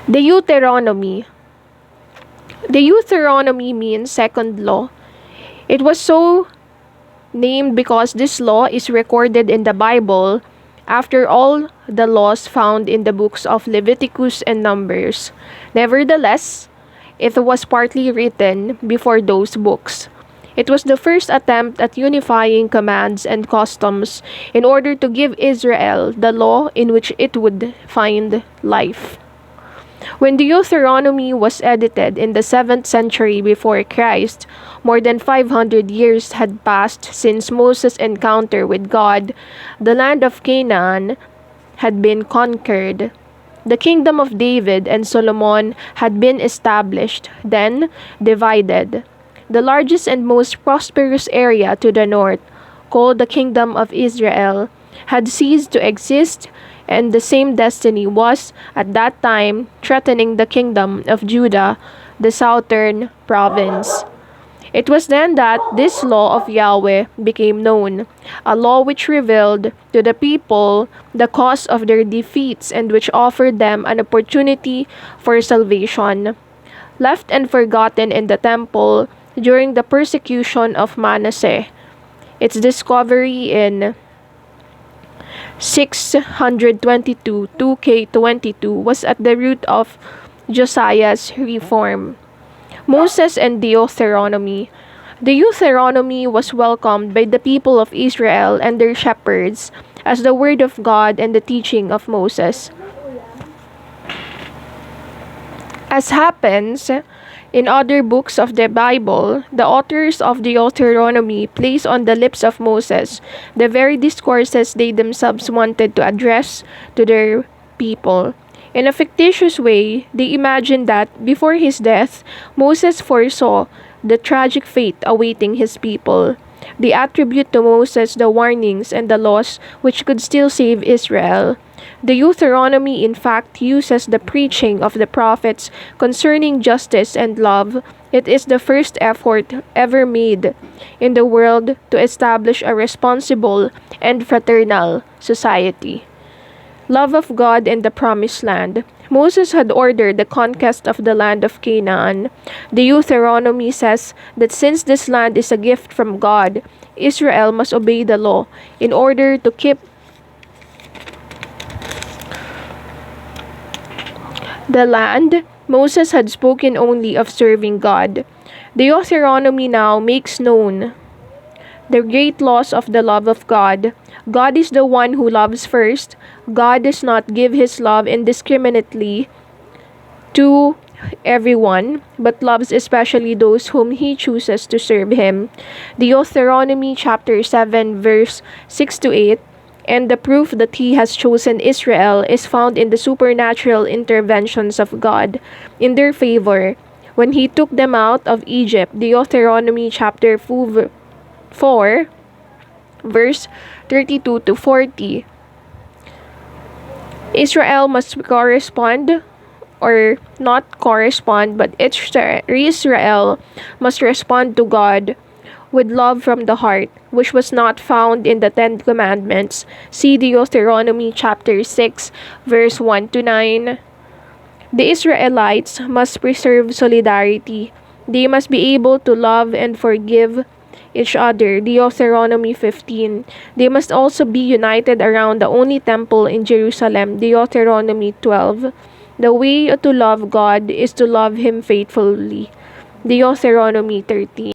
The Deuteronomy. The Deuteronomy means second law. It was so named because this law is recorded in the Bible after all the laws found in the books of Leviticus and Numbers. Nevertheless, it was partly written before those books. It was the first attempt at unifying commands and customs in order to give Israel the law in which it would find life. When the Deuteronomy was edited in the 7th century before Christ, more than 500 years had passed since Moses' encounter with God. The land of Canaan had been conquered. The kingdom of David and Solomon had been established, then divided. The largest and most prosperous area to the north, called the Kingdom of Israel, had ceased to exist, and the same destiny was, at that time, threatening the kingdom of Judah, the southern province. It was then that this law of Yahweh became known, a law which revealed to the people the cause of their defeats and which offered them an opportunity for salvation. Left and forgotten in the temple during the persecution of Manasseh, its discovery in 622 2K22 was at the root of Josiah's reform. Moses and the Deuteronomy. The Deuteronomy was welcomed by the people of Israel and their shepherds as the word of God and the teaching of Moses. As happens in other books of the Bible, the authors of the Deuteronomy place on the lips of Moses the very discourses they themselves wanted to address to their people. In a fictitious way, they imagined that, before his death, Moses foresaw the tragic fate awaiting his people. They attribute to Moses the warnings and the laws which could still save Israel. The Deuteronomy, in fact, uses the preaching of the prophets concerning justice and love. It is the first effort ever made in the world to establish a responsible and fraternal society. Love of God and the Promised Land. Moses had ordered the conquest of the land of Canaan. The Deuteronomy says that since this land is a gift from God, Israel must obey the law in order to keep the land. Moses had spoken only of serving God. The Deuteronomy now makes known the great laws of the love of God. God is the one who loves first. God does not give his love indiscriminately to everyone, but loves especially those whom he chooses to serve him. The Deuteronomy chapter 7 verse 6 to 8, and the proof that he has chosen Israel is found in the supernatural interventions of God in their favor. When he took them out of Egypt, the Deuteronomy chapter 4 verse 32 to 40, Israel must correspond, or not correspond, but Israel must respond to God with love from the heart, which was not found in the Ten Commandments. See Deuteronomy chapter 6, verse 1 to 9. The Israelites must preserve solidarity. They must be able to love and forgive each other. Deuteronomy 15. They must also be united around the only temple in Jerusalem. Deuteronomy 12. The way to love God is to love him faithfully. Deuteronomy 13.